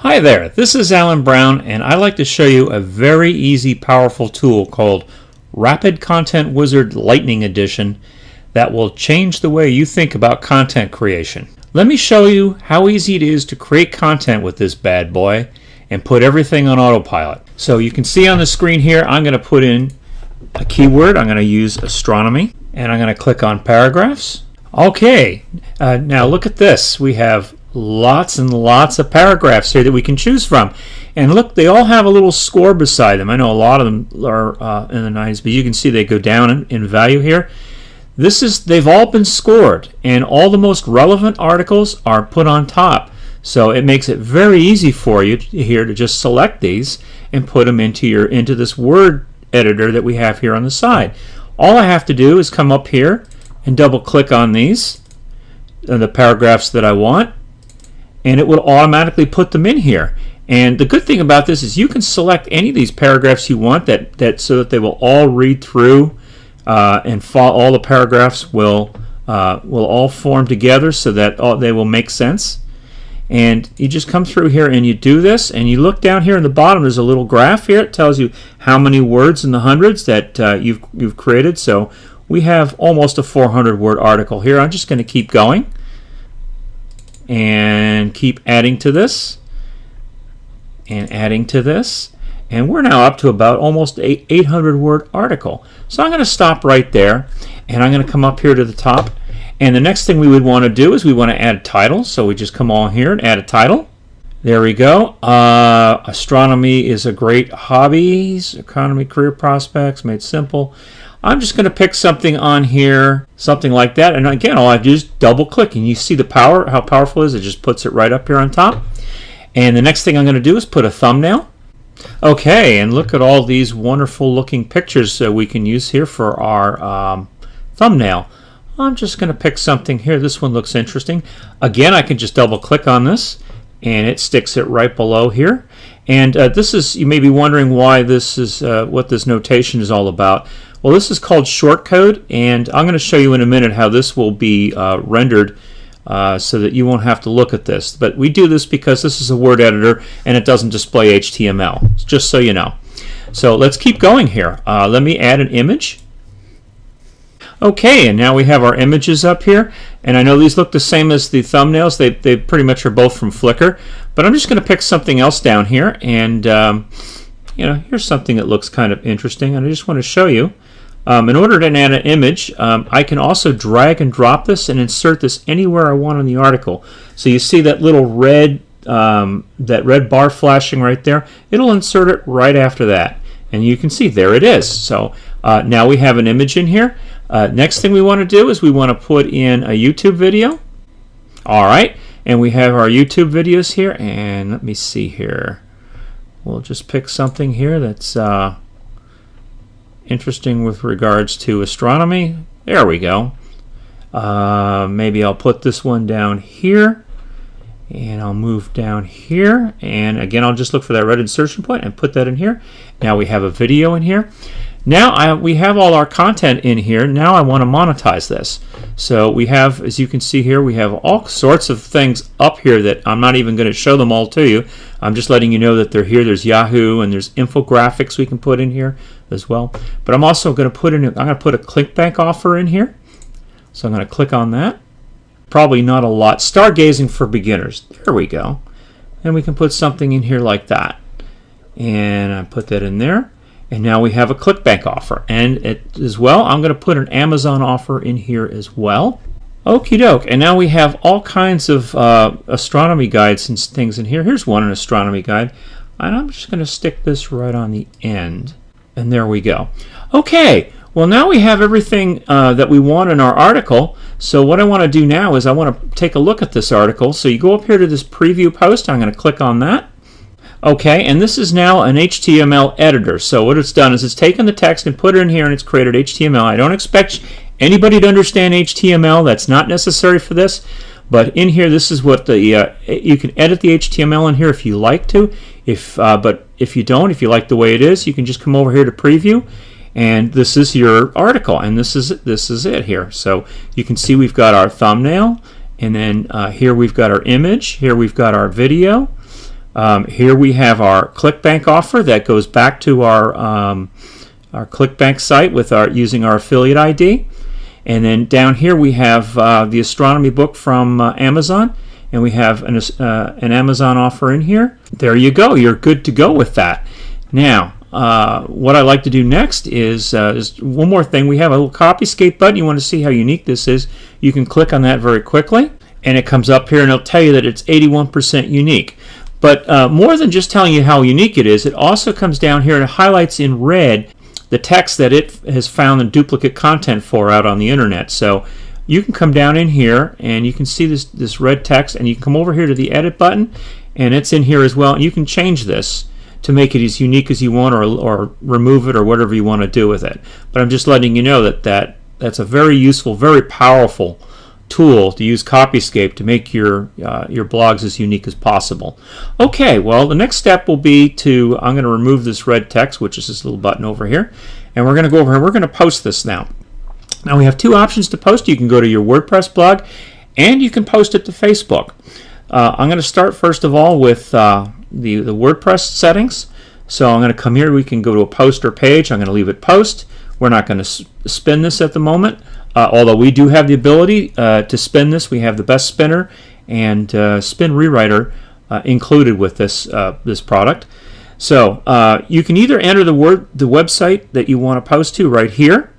Hi there, this is Alan Brown, and I'd like to show you a very easy, powerful tool called Rapid Content Wizard Lightning Edition that will change the way you think about content creation. Let me show you how easy it is to create content with this bad boy and put everything on autopilot. So you can see on the screen here, I'm going to put in a keyword. I'm going to use astronomy, and I'm going to click on paragraphs. Okay, now look at this. We have lots and lots of paragraphs here that we can choose from, and look, they all have a little score beside them. I know a lot of them are in the 90s, but you can see they go down in value here. They've all been scored, and all the most relevant articles are put on top, so it makes it very easy for you here to just select these and put them into this word editor that we have here on the side. All I have to do is come up here and double click on these, the paragraphs that I want, and it will automatically put them in here. And the good thing about this is you can select any of these paragraphs you want so that they will all read through and all the paragraphs will all form together so that they will make sense. And you just come through here and you do this, and you look down here in the bottom, there's a little graph here. It tells you how many words in the hundreds that you've created. So we have almost a 400-word article here. I'm just going to keep going and keep adding to this and adding to this, and we're now up to about almost an 800-word article. So I'm going to stop right there, and I'm going to come up here to the top, and the next thing we would want to do is we want to add a title. So we just come on here and add a title. There we go. Astronomy is a great hobby. Economy, career prospects, made simple. I'm just going to pick something on here, something like that. And again, all I do is double click, and you see the power, how powerful it is. It just puts it right up here on top. And the next thing I'm going to do is put a thumbnail. Okay, and look at all these wonderful looking pictures that we can use here for our thumbnail. I'm just going to pick something here. This one looks interesting. Again, I can just double click on this, and it sticks it right below here. And this is, you may be wondering why this is, what this notation is all about. Well, this is called shortcode, and I'm going to show you in a minute how this will be rendered so that you won't have to look at this. But we do this because this is a word editor and it doesn't display HTML, just so you know. So let's keep going here. Let me add an image. Okay, and now we have our images up here, and I know these look the same as the thumbnails. They pretty much are both from Flickr, but I'm just going to pick something else down here, and you know, here's something that looks kind of interesting, and I just want to show you. In order to add an image, I can also drag and drop this and insert this anywhere I want in the article. So you see that little red bar flashing right there? It'll insert it right after that, and you can see there it is. So now we have an image in here. Next thing we want to do is we want to put in a YouTube video. All right, and we have our YouTube videos here, and let me see here. We'll just pick something here that's interesting with regards to astronomy. There we go. Maybe I'll put this one down here, and I'll move down here, and again I'll just look for that red insertion point and put that in here. Now we have a video in here. Now we have all our content in here. Now I want to monetize this. So we have, as you can see here, we have all sorts of things up here that I'm not even going to show them all to you. I'm just letting you know that they're here. There's Yahoo, and there's infographics we can put in here as well. But I'm also going to put in, I'm going to put a clickbank offer in here. So I'm going to click on that. Probably not a lot. Stargazing for beginners. There we go. And we can put something in here like that. And I put that in there. And now we have a clickbank offer. And as well, I'm going to put an Amazon offer in here as well. Okie doke. And now we have all kinds of astronomy guides and things in here. Here's one, an astronomy guide. And I'm just going to stick this right on the end. And there we go. Okay. Well, now we have everything that we want in our article. So what I want to do now is I want to take a look at this article. So you go up here to this preview post. I'm going to click on that. Okay, and this is now an HTML editor. So what it's done is it's taken the text and put it in here, and it's created HTML. I don't expect anybody to understand HTML. That's not necessary for this. But in here, this is what the you can edit the HTML in here if you like to. But if you don't, if you like the way it is, you can just come over here to preview, and this is your article, and this is it here. So you can see we've got our thumbnail, and then here we've got our image. Here we've got our video. Here we have our ClickBank offer that goes back to our ClickBank site with using our affiliate ID. And then down here we have the astronomy book from Amazon, and we have an Amazon offer in here. There you go. You're good to go with that. Now, what I like to do next is one more thing. We have a little Copyscape button. You want to see how unique this is. You can click on that very quickly, and it comes up here, and it'll tell you that it's 81% unique. But more than just telling you how unique it is, it also comes down here and it highlights in red the text that it has found the duplicate content for out on the internet. So you can come down in here and you can see this red text, and you can come over here to the edit button, and it's in here as well, and you can change this to make it as unique as you want, or remove it, or whatever you want to do with it. But I'm just letting you know that's a very useful, very powerful tool to use Copyscape to make your blogs as unique as possible. Okay, well, the next step will be I'm going to remove this red text, which is this little button over here, and we're going to go over and we're going to post this now. Now we have two options to post. You can go to your WordPress blog, and you can post it to Facebook. I'm going to start first of all with the WordPress settings. So I'm going to come here. We can go to a poster page. I'm going to leave it post. We're not going to spin this at the moment. Although we do have the ability to spin this. We have the best spinner and spin rewriter included with this product. So you can either enter the website that you want to post to right here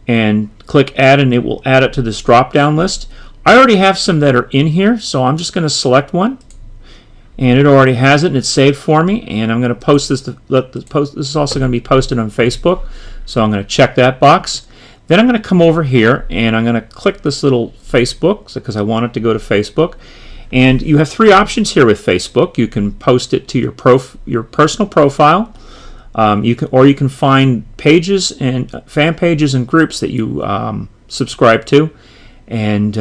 and click add, and it will add it to this drop down list. I already have some that are in here, so I'm just going to select one, and it already has it and it's saved for me, and I'm going to post this this is also going to be posted on Facebook, so I'm going to check that box. Then I'm going to come over here and I'm going to click this little Facebook because I want it to go to Facebook. And you have three options here with Facebook. You can post it to your personal profile. You can find pages and fan pages and groups that you subscribe to, and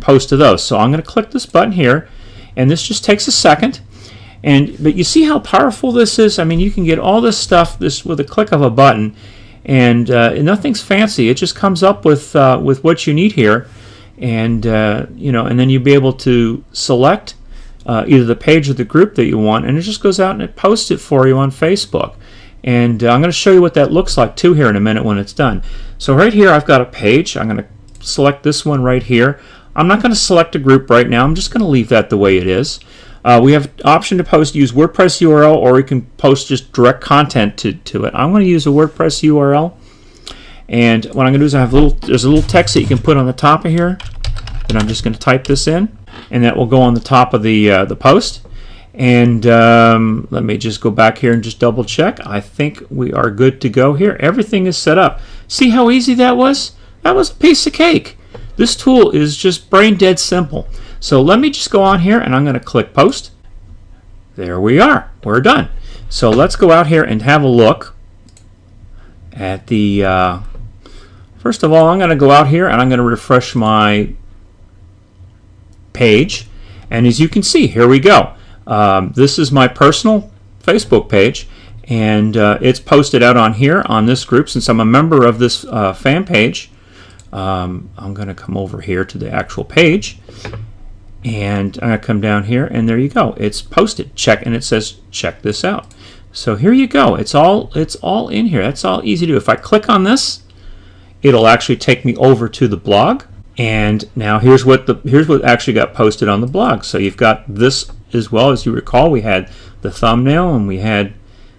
post to those. So I'm going to click this button here, and this just takes a second. But you see how powerful this is? I mean, you can get all this stuff with a click of a button. And nothing's fancy. It just comes up with what you need here, and and then you'll be able to select either the page or the group that you want, and it just goes out and it posts it for you on Facebook. And I'm going to show you what that looks like too here in a minute when it's done. So right here I've got a page. I'm going to select this one right here. I'm not going to select a group right now. I'm just going to leave that the way it is. We have option to use WordPress URL, or we can post just direct content to it. I'm going to use a WordPress URL, and what I'm going to do is there's a little text that you can put on the top of here, and I'm just going to type this in, and that will go on the top of the post. And let me just go back here and just double check. I think we are good to go here. Everything is set up. See how easy that was? That was a piece of cake. This tool is just brain dead simple. So let me just go on here and I'm going to click post. There we are. We're done. So let's go out here and have a look at the first of all, I'm going to go out here and I'm going to refresh my page, and as you can see, here we go. This is my personal Facebook page, and it's posted out on here on this group. Since I'm a member of this fan page, I'm going to come over here to the actual page, and I'm going to come down here, and there you go. It's posted. Check, and it says check this out. So here you go. It's all in here. That's all easy to do. If I click on this, it'll actually take me over to the blog. And now here's what actually got posted on the blog. So you've got this as well. As you recall, we had the thumbnail, and we had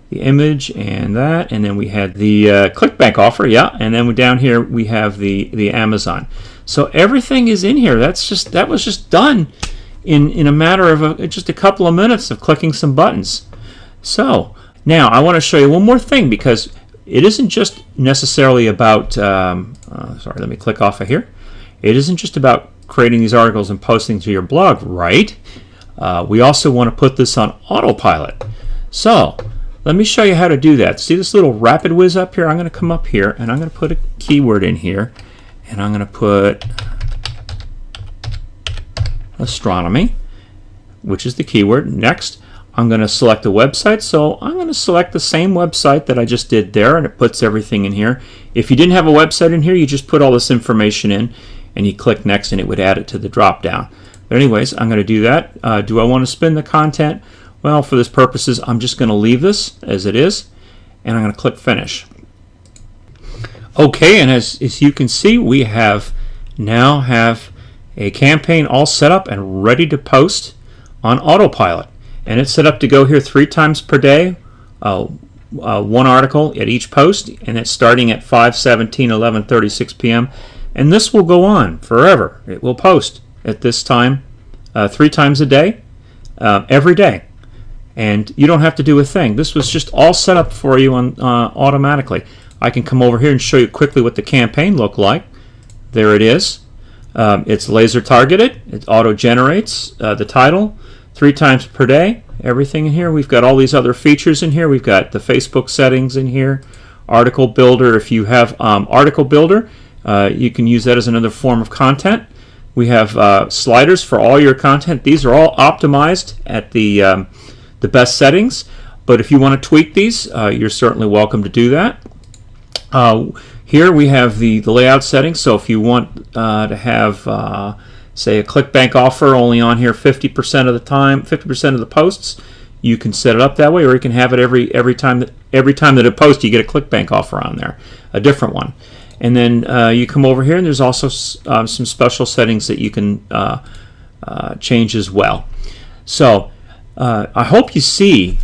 the image and that, and then we had the ClickBank offer, yeah, and then down here we have the Amazon. So everything is in here. That was just done in a matter of just a couple of minutes of clicking some buttons. So now I want to show you one more thing, because it isn't just necessarily about sorry, let me click off of here. It isn't just about creating these articles and posting to your blog, right? We also want to put this on autopilot. So let me show you how to do that. See this little rapid whiz up here? I'm going to come up here and I'm going to put a keyword in here, and I'm going to put astronomy, which is the keyword. Next, I'm going to select a website. So I'm going to select the same website that I just did there, and it puts everything in here. If you didn't have a website in here, you just put all this information in and you click next, and it would add it to the drop down. But anyways, I'm going to do that. Do I want to spin the content? Well, for this purposes, I'm just going to leave this as it is, and I'm going to click Finish. Okay, and as you can see, we now have a campaign all set up and ready to post on autopilot. And it's set up to go here 3 times per day, one article at each post, and it's starting at 5:17, 11:36 p.m. And this will go on forever. It will post at this time 3 times a day, every day. And you don't have to do a thing. This was just all set up for you automatically. I can come over here and show you quickly what the campaign looked like. There it is. It's laser targeted. It auto-generates the title 3 times per day. Everything in here. We've got all these other features in here. We've got the Facebook settings in here. Article Builder. If you have Article Builder, you can use that as another form of content. We have sliders for all your content. These are all optimized at the best settings. But if you want to tweak these, you're certainly welcome to do that. Here we have the layout settings. So if you want to have say a ClickBank offer only on here 50% of the time, 50% of the posts, you can set it up that way, or you can have it every time that it posts, you get a ClickBank offer on there, a different one. And then you come over here, and there's also some special settings that you can change as well. So I hope you see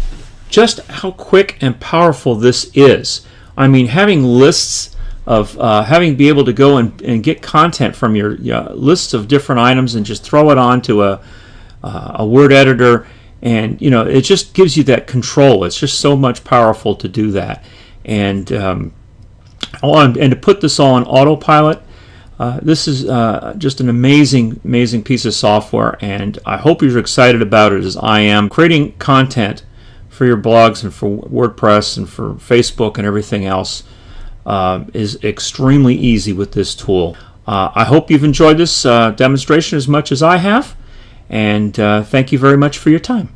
just how quick and powerful this is. I mean, having lists of be able to go and get content from your lists of different items and just throw it onto a word editor, and it just gives you that control. It's just so much powerful to do that, and to put this all on autopilot. This is just an amazing piece of software, and I hope you're excited about it as I am. Creating content for your blogs and for WordPress and for Facebook and everything else is extremely easy with this tool. I hope you've enjoyed this demonstration as much as I have, and thank you very much for your time.